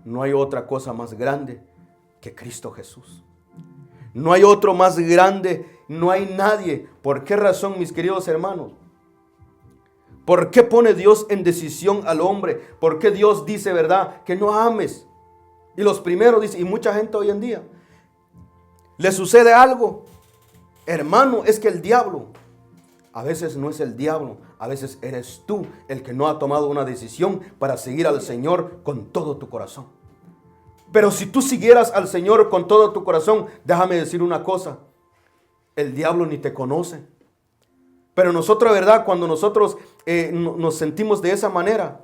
no hay otra cosa más grande que Cristo Jesús. No hay otro más grande, no hay nadie. ¿Por qué razón, mis queridos hermanos? ¿Por qué pone Dios en decisión al hombre? ¿Por qué Dios dice, verdad, que no ames? Y los primeros dicen, y mucha gente hoy en día, le sucede algo. Hermano, es que el diablo, a veces no es el diablo, a veces eres tú el que no ha tomado una decisión para seguir al Señor con todo tu corazón. Pero si tú siguieras al Señor con todo tu corazón, déjame decir una cosa, el diablo ni te conoce. Pero nosotros, ¿verdad? Cuando nosotros nos sentimos de esa manera,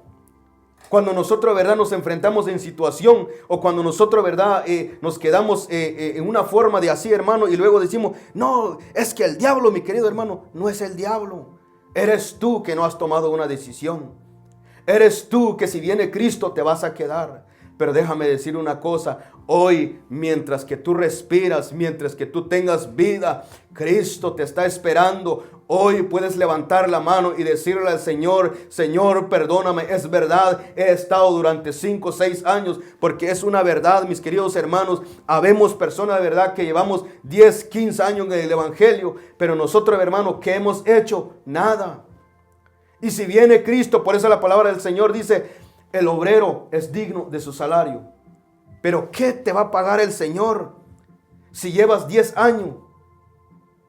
cuando nosotros, ¿verdad? Nos enfrentamos en situación, o cuando nosotros, ¿verdad? Nos quedamos en una forma de así, hermano, y luego decimos, no, es que el diablo, mi querido hermano, no es el diablo. Eres tú que no has tomado una decisión. Eres tú que si viene Cristo te vas a quedar. Pero déjame decir una cosa, hoy mientras que tú respiras, mientras que tú tengas vida, Cristo te está esperando. Hoy puedes levantar la mano y decirle al Señor, Señor, perdóname, es verdad, he estado durante 5 o 6 años, porque es una verdad, mis queridos hermanos, habemos personas de verdad que llevamos 10, 15 años en el Evangelio, pero nosotros, hermanos, ¿qué hemos hecho? Nada. Y si viene Cristo, por eso la palabra del Señor dice, el obrero es digno de su salario. Pero ¿qué te va a pagar el Señor si llevas 10 años,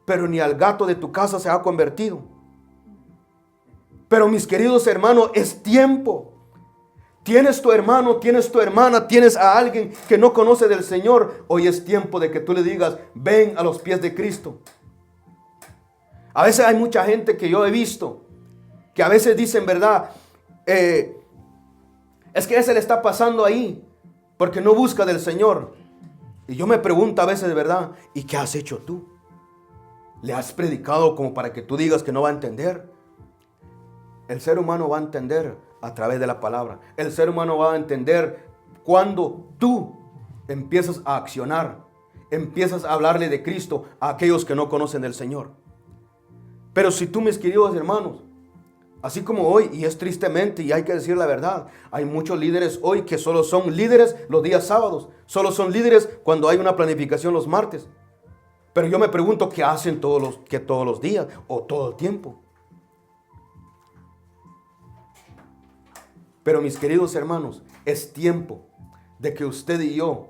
pero ni al gato de tu casa se ha convertido? Pero mis queridos hermanos, es tiempo. Tienes tu hermano, tienes tu hermana, tienes a alguien que no conoce del Señor. Hoy es tiempo de que tú le digas, ven a los pies de Cristo. A veces hay mucha gente que yo he visto, que a veces dicen, ¿verdad? Es que ese le está pasando ahí, porque no busca del Señor. Y yo me pregunto a veces de verdad, ¿y qué has hecho tú? ¿Le has predicado como para que tú digas que no va a entender? El ser humano va a entender a través de la palabra. El ser humano va a entender cuando tú empiezas a accionar, empiezas a hablarle de Cristo a aquellos que no conocen del Señor. Pero si tú, mis queridos hermanos, así como hoy, y es tristemente, y hay que decir la verdad, hay muchos líderes hoy que solo son líderes los días sábados, solo son líderes cuando hay una planificación los martes. Pero yo me pregunto, ¿qué hacen todos los días o todo el tiempo? Pero mis queridos hermanos, es tiempo de que usted y yo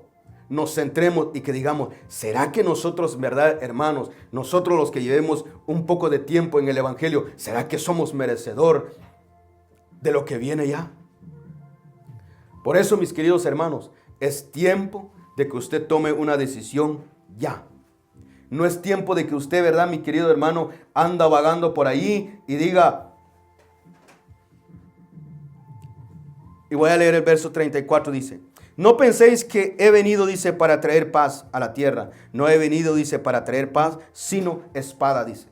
nos centremos y que digamos, ¿será que nosotros, verdad, hermanos, nosotros los que llevemos un poco de tiempo en el Evangelio, ¿será que somos merecedor de lo que viene ya? Por eso, mis queridos hermanos, es tiempo de que usted tome una decisión ya. No es tiempo de que usted, verdad, mi querido hermano, anda vagando por ahí y diga, y voy a leer el verso 34, dice, no penséis que he venido, dice, para traer paz a la tierra. No he venido, dice, para traer paz, sino espada, dice.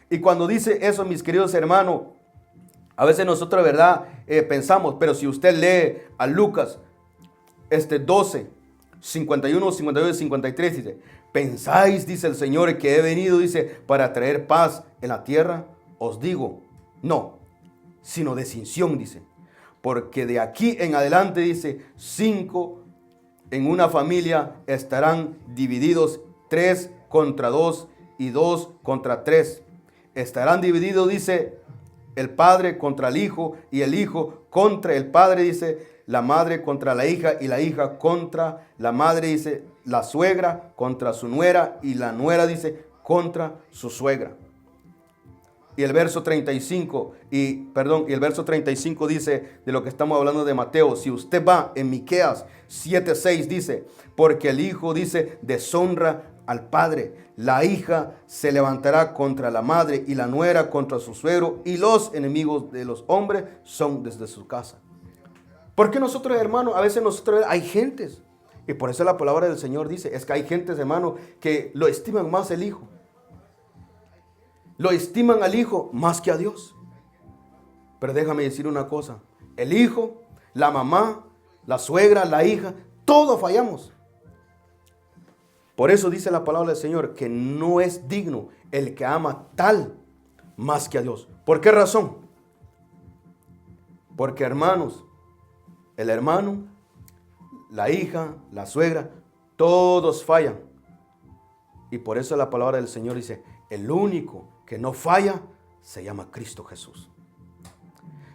Y cuando dice eso, mis queridos hermanos, a veces nosotros, verdad, pensamos, pero si usted lee a Lucas 12, 51, 52 y 53 dice, ¿pensáis, dice el Señor, que he venido, dice, para traer paz en la tierra? Os digo, no, sino distinción, dice. Porque de aquí en adelante, dice, 5 en una familia estarán divididos, 3 contra 2 y 2 contra 3. Estarán divididos, dice, el padre contra el hijo y el hijo contra el padre, dice, la madre contra la hija y la hija contra la madre, dice, la suegra contra su nuera y la nuera, dice, contra su suegra. Y el verso 35, y el verso 35 dice de lo que estamos hablando de Mateo. Si usted va en Miqueas 7:6 dice, porque el hijo, dice, deshonra al padre, la hija se levantará contra la madre y la nuera contra su suegro, y los enemigos de los hombres son desde su casa. Porque nosotros, hermanos, a veces nosotros hay gentes, y por eso la palabra del Señor dice, es que hay gentes, hermanos, que lo estiman más el hijo. Lo estiman al hijo más que a Dios. Pero déjame decir una cosa, el hijo, la mamá, la suegra, la hija, todos fallamos. Por eso dice la palabra del Señor que no es digno el que ama tal más que a Dios. ¿Por qué razón? Porque, hermanos, el hermano, la hija, la suegra, todos fallan. Y por eso la palabra del Señor dice, el único que no falla se llama Cristo Jesús.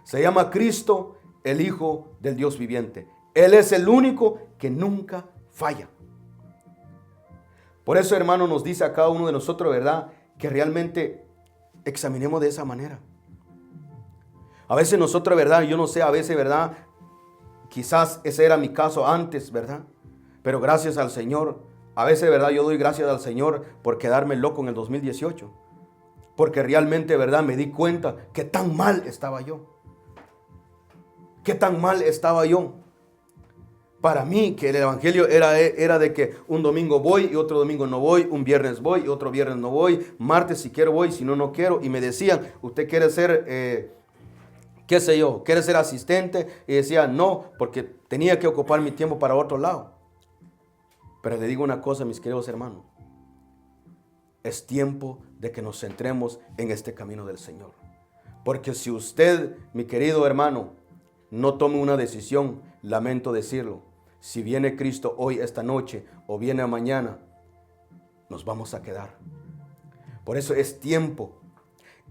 Se llama Cristo, el Hijo del Dios viviente. Él es el único que nunca falla. Por eso, hermano, nos dice a cada uno de nosotros, ¿verdad?, que realmente examinemos de esa manera. A veces nosotros, ¿verdad?, yo no sé, a veces, ¿verdad?, quizás ese era mi caso antes, ¿verdad? Pero gracias al Señor, a veces, ¿verdad?, yo doy gracias al Señor por quedarme loco en el 2018. Porque realmente, ¿verdad?, me di cuenta que tan mal estaba yo. Que tan mal estaba yo. Para mí, que el evangelio era de que un domingo voy y otro domingo no voy, un viernes voy y otro viernes no voy, martes si quiero voy, si no, no quiero. Y me decían, ¿usted quiere ser, qué sé yo, quiere ser asistente? Y decía, no, porque tenía que ocupar mi tiempo para otro lado. Pero le digo una cosa, mis queridos hermanos. Es tiempo de que nos centremos en este camino del Señor. Porque si usted, mi querido hermano, no toma una decisión, lamento decirlo, si viene Cristo hoy, esta noche, o viene mañana, nos vamos a quedar. Por eso es tiempo.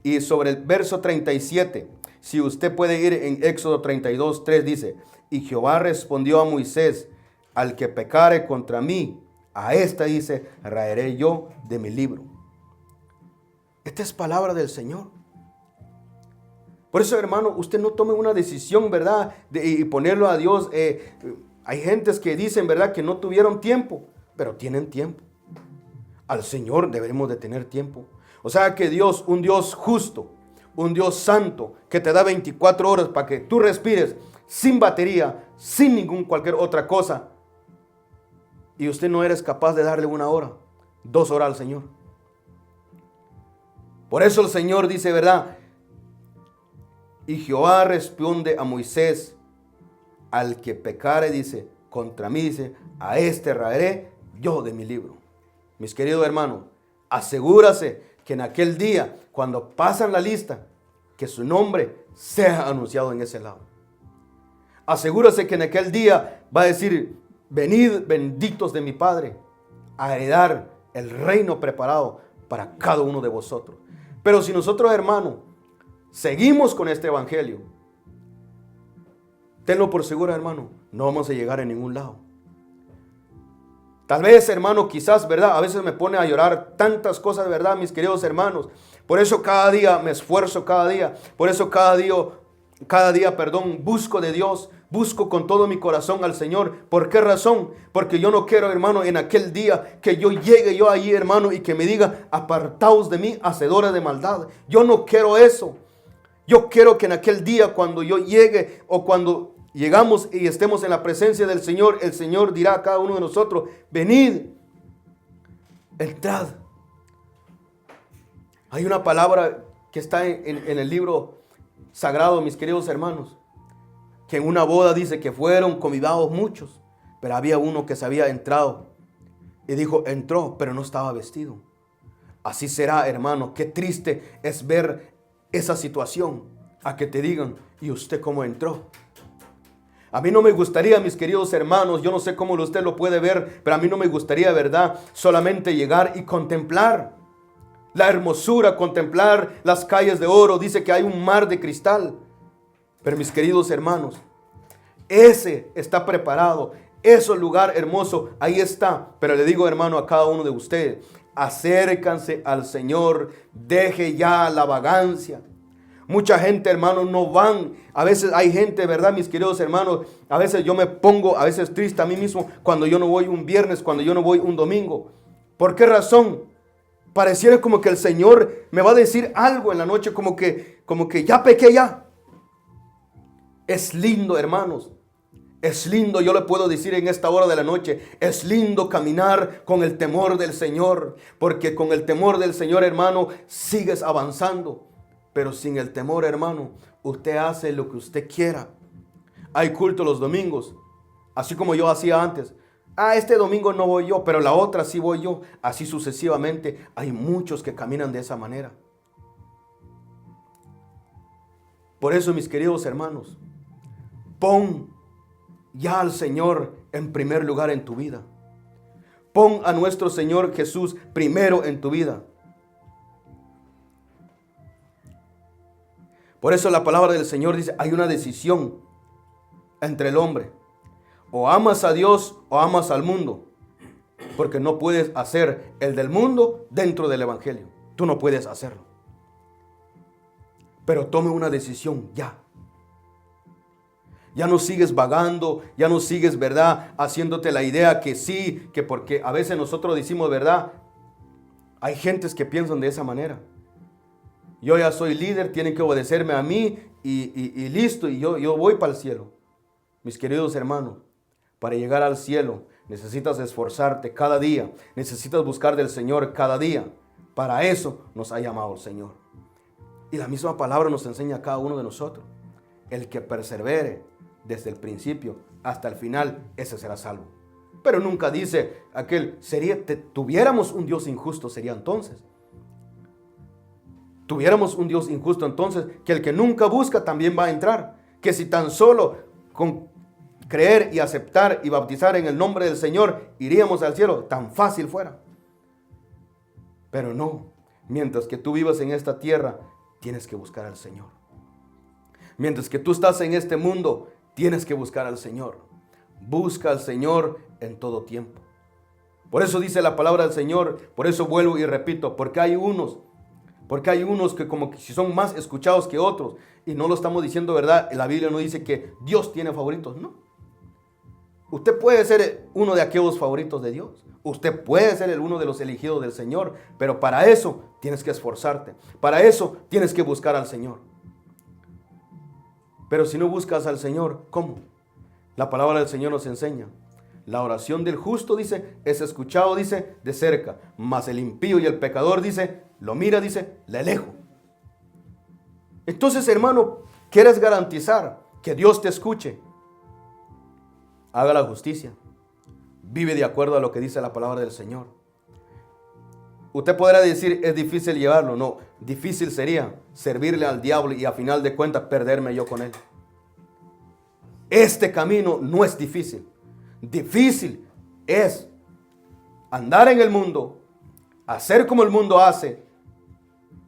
Y sobre el verso 37, si usted puede ir en Éxodo 32:3, dice, y Jehová respondió a Moisés, al que pecare contra mí, a esta, dice, raeré yo de mi libro. Esta es palabra del Señor. Por eso, hermano, usted no tome una decisión, ¿verdad?, y ponerlo a Dios. Hay gentes que dicen, ¿verdad?, que no tuvieron tiempo, pero tienen tiempo. Al Señor debemos de tener tiempo. O sea que Dios, un Dios justo, un Dios santo, que te da 24 horas para que tú respires sin batería, sin cualquier otra cosa. Y usted no eres capaz de darle 1 hora, 2 horas al Señor. Por eso el Señor dice, ¿verdad? Y Jehová responde a Moisés, al que pecare, dice, contra mí, dice, a este raeré yo de mi libro. Mis queridos hermanos, asegúrase que en aquel día, cuando pasan la lista, que su nombre sea anunciado en ese lado. Asegúrase que en aquel día va a decir, venid benditos de mi Padre, a heredar el reino preparado para cada uno de vosotros. Pero si nosotros, hermanos, seguimos con este evangelio, tenlo por seguro, hermano, no vamos a llegar a ningún lado. Tal vez, hermano, quizás, ¿verdad? A veces me pone a llorar tantas cosas, ¿verdad, mis queridos hermanos? Por eso cada día me esfuerzo, cada día. Por eso cada día, busco de Dios. Busco con todo mi corazón al Señor. ¿Por qué razón? Porque yo no quiero, hermano, en aquel día que yo llegue yo allí, hermano, y que me diga, apartaos de mí, hacedores de maldad. Yo no quiero eso. Yo quiero que en aquel día, cuando yo llegue o cuando llegamos y estemos en la presencia del Señor, el Señor dirá a cada uno de nosotros, venid, entrad. Hay una palabra que está en el libro sagrado, mis queridos hermanos, que en una boda dice que fueron convidados muchos. Pero había uno que se había entrado y dijo, entró, pero no estaba vestido. Así será, hermano. Qué triste es ver esa situación, a que te digan, ¿y usted cómo entró? A mí no me gustaría, mis queridos hermanos, yo no sé cómo usted lo puede ver, pero a mí no me gustaría, ¿verdad?, solamente llegar y contemplar la hermosura, contemplar las calles de oro. Dice que hay un mar de cristal. Pero mis queridos hermanos, ese está preparado, ese lugar hermoso, ahí está. Pero le digo, hermano, a cada uno de ustedes, acércanse al Señor, deje ya la vagancia. Mucha gente, hermano, no van. A veces hay gente, ¿verdad, mis queridos hermanos? A veces yo me pongo a veces triste a mí mismo cuando yo no voy un viernes, cuando yo no voy un domingo. ¿Por qué razón? Pareciera como que el Señor me va a decir algo en la noche, como que ya pequé ya. Es lindo, hermanos. Es lindo, yo le puedo decir en esta hora de la noche, es lindo caminar con el temor del Señor. Porque con el temor del Señor, hermano, sigues avanzando. Pero sin el temor, hermano, usted hace lo que usted quiera. Hay culto los domingos, así como yo hacía antes. Este domingo no voy yo, pero la otra sí voy yo. Así sucesivamente. Hay muchos que caminan de esa manera. Por eso, mis queridos hermanos, pon ya al Señor en primer lugar en tu vida. Pon a nuestro Señor Jesús primero en tu vida. Por eso la palabra del Señor dice, hay una decisión entre el hombre. O amas a Dios o amas al mundo. Porque no puedes hacer el del mundo dentro del evangelio. Tú no puedes hacerlo. Pero tome una decisión ya. Ya no sigues vagando, ya no sigues, ¿verdad?, haciéndote la idea que sí, que porque a veces nosotros decimos, ¿verdad? Hay gentes que piensan de esa manera. Yo ya soy líder, tienen que obedecerme a mí y listo, y yo voy para el cielo. Mis queridos hermanos, para llegar al cielo necesitas esforzarte cada día, necesitas buscar del Señor cada día. Para eso nos ha llamado el Señor. Y la misma palabra nos enseña a cada uno de nosotros. El que persevere desde el principio hasta el final, ese será salvo. Pero nunca dice aquel, tuviéramos un Dios injusto, sería entonces. Tuviéramos un Dios injusto entonces, que el que nunca busca también va a entrar. Que si tan solo con creer y aceptar y bautizar en el nombre del Señor, iríamos al cielo, tan fácil fuera. Pero no, mientras que tú vivas en esta tierra, tienes que buscar al Señor. Mientras que tú estás en este mundo, tienes que buscar al Señor. Busca al Señor en todo tiempo. Por eso dice la palabra del Señor, por eso vuelvo y repito, porque hay unos que como que si son más escuchados que otros, y no lo estamos diciendo, ¿verdad? La Biblia no dice que Dios tiene favoritos, no. Usted puede ser uno de aquellos favoritos de Dios. Usted puede ser uno de los elegidos del Señor, pero para eso tienes que esforzarte. Para eso tienes que buscar al Señor. Pero si no buscas al Señor, ¿cómo? La palabra del Señor nos enseña. La oración del justo, dice, es escuchado, dice, de cerca. Mas el impío y el pecador, dice, lo mira, dice, de lejos. Entonces, hermano, ¿quieres garantizar que Dios te escuche? Haga la justicia. Vive de acuerdo a lo que dice la palabra del Señor. Usted podrá decir, es difícil llevarlo. No, difícil sería servirle al diablo y a final de cuentas perderme yo con él. Este camino no es difícil. Difícil es andar en el mundo, hacer como el mundo hace.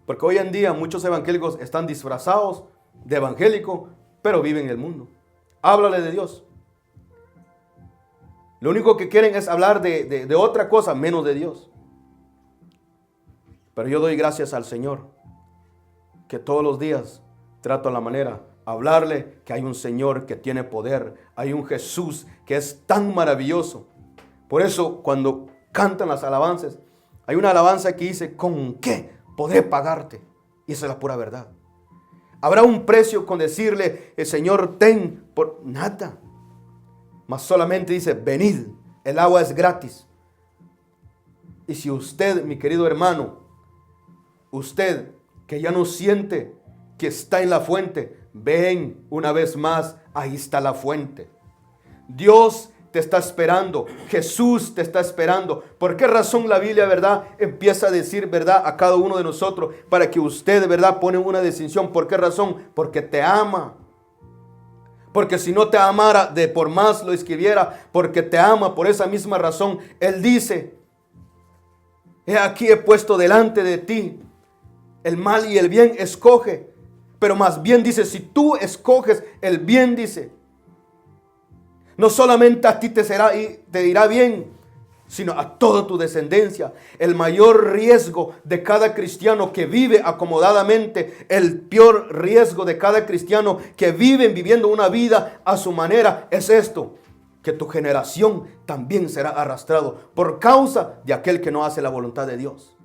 Porque hoy en día muchos evangélicos están disfrazados de evangélico, pero viven en el mundo. Háblale de Dios. Lo único que quieren es hablar de otra cosa, menos de Dios. Pero yo doy gracias al Señor, que todos los días trato a la manera hablarle que hay un Señor que tiene poder, hay un Jesús que es tan maravilloso. Por eso cuando cantan las alabanzas, hay una alabanza que dice, ¿con qué podré pagarte? Y esa es la pura verdad. Habrá un precio con decirle, el Señor, ten por nada. Mas solamente dice, venid, el agua es gratis. Y si usted, mi querido hermano, usted que ya no siente que está en la fuente, ven una vez más, ahí está la fuente. Dios te está esperando. Jesús te está esperando. ¿Por qué razón la Biblia, verdad, empieza a decir, verdad, a cada uno de nosotros para que usted, de verdad, pone una distinción? ¿Por qué razón? Porque te ama. Porque si no te amara, de por más lo escribiera, porque te ama. Por esa misma razón, Él dice, he aquí he puesto delante de ti el mal y el bien, escoge. Pero más bien dice, si tú escoges el bien, dice, no solamente a ti te irá bien, sino a toda tu descendencia. El mayor riesgo de cada cristiano que vive acomodadamente, el peor riesgo de cada cristiano que vive viviendo una vida a su manera, es esto: que tu generación también será arrastrado por causa de aquel que no hace la voluntad de Dios.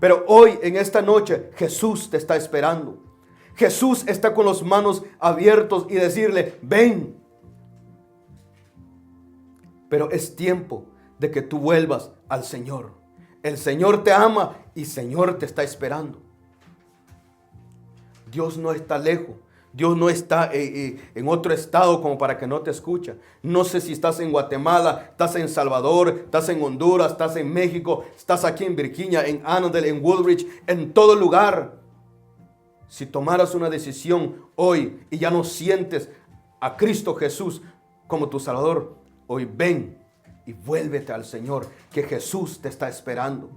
Pero hoy, en esta noche, Jesús te está esperando. Jesús está con las manos abiertas y decirle, ven. Pero es tiempo de que tú vuelvas al Señor. El Señor te ama y el Señor te está esperando. Dios no está lejos. Dios no está en otro estado como para que no te escuche. No sé si estás en Guatemala, estás en Salvador, estás en Honduras, estás en México, estás aquí en Virginia, en Annandale, en Woodbridge, en todo lugar. Si tomaras una decisión hoy y ya no sientes a Cristo Jesús como tu Salvador, hoy ven y vuélvete al Señor, que Jesús te está esperando.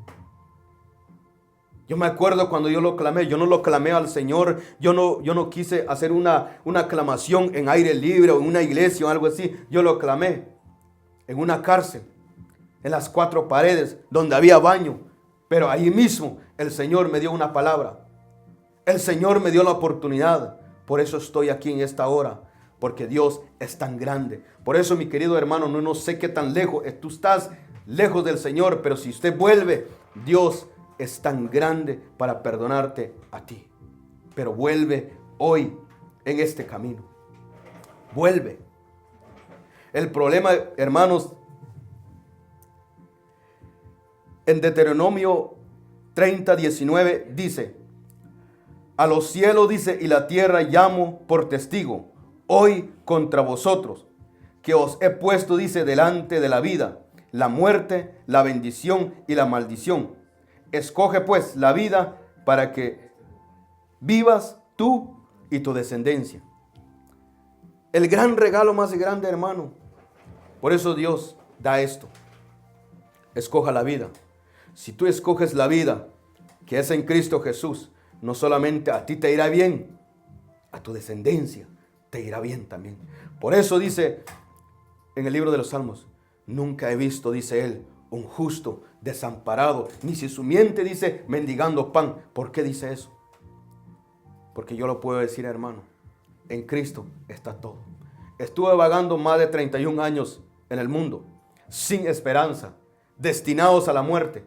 Yo me acuerdo cuando yo lo clamé, yo no lo clamé al Señor, yo no quise hacer una aclamación en aire libre o en una iglesia o algo así. Yo lo clamé en una cárcel, en las 4 paredes, donde había baño. Pero ahí mismo el Señor me dio una palabra. El Señor me dio la oportunidad. Por eso estoy aquí en esta hora. Porque Dios es tan grande. Por eso, mi querido hermano, no sé qué tan lejos. Tú estás lejos del Señor. Pero si usted vuelve, Dios es tan grande para perdonarte a ti. Pero vuelve hoy en este camino. Vuelve. El problema, hermanos, en Deuteronomio 30:19 dice, a los cielos, dice, y la tierra llamo por testigo hoy contra vosotros, que os he puesto, dice, delante de la vida, la muerte, la bendición y la maldición. Escoge pues la vida para que vivas tú y tu descendencia. El gran regalo más grande, hermano. Por eso Dios da esto. Escoja la vida. Si tú escoges la vida que es en Cristo Jesús, no solamente a ti te irá bien, a tu descendencia te irá bien también. Por eso dice en el libro de los Salmos, nunca he visto, dice él, un justo desamparado, ni si su mente, dice, mendigando pan. ¿Por qué dice eso? Porque yo lo puedo decir, hermano, en Cristo está todo. Estuve vagando más de 31 años en el mundo, sin esperanza, destinados a la muerte.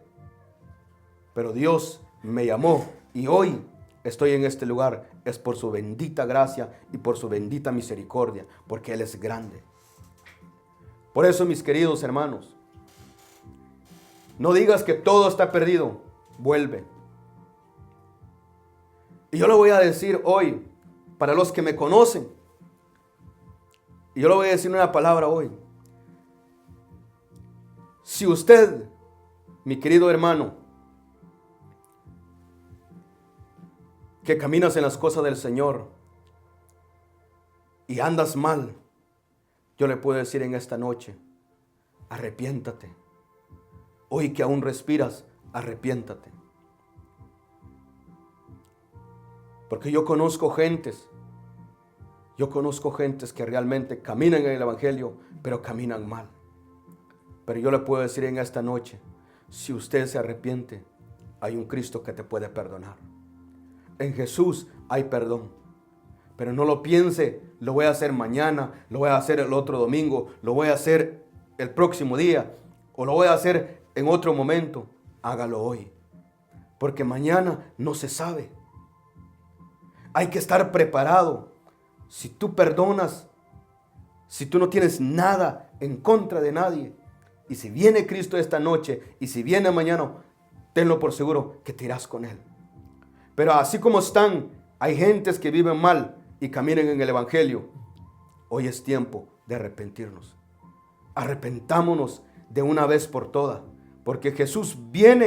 Pero Dios me llamó y hoy estoy en este lugar. Es por su bendita gracia y por su bendita misericordia, porque Él es grande. Por eso, mis queridos hermanos, no digas que todo está perdido. Vuelve. Y yo lo voy a decir hoy, para los que me conocen, y yo le voy a decir una palabra hoy. Si usted, mi querido hermano, que caminas en las cosas del Señor y andas mal, yo le puedo decir en esta noche, arrepiéntate. Hoy que aún respiras, arrepiéntate. Porque yo conozco gentes que realmente caminan en el Evangelio, pero caminan mal. Pero yo le puedo decir en esta noche, si usted se arrepiente, hay un Cristo que te puede perdonar. En Jesús hay perdón. Pero no lo piense, lo voy a hacer mañana, lo voy a hacer el otro domingo, lo voy a hacer el próximo día, o lo voy a hacer en otro momento. Hágalo hoy. Porque mañana no se sabe. Hay que estar preparado. Si tú perdonas, si tú no tienes nada en contra de nadie, y si viene Cristo esta noche, y si viene mañana, tenlo por seguro que te irás con Él. Pero así como están, hay gentes que viven mal y caminan en el Evangelio. Hoy es tiempo de arrepentirnos. arrepentámonos de una vez por todas, porque Jesús viene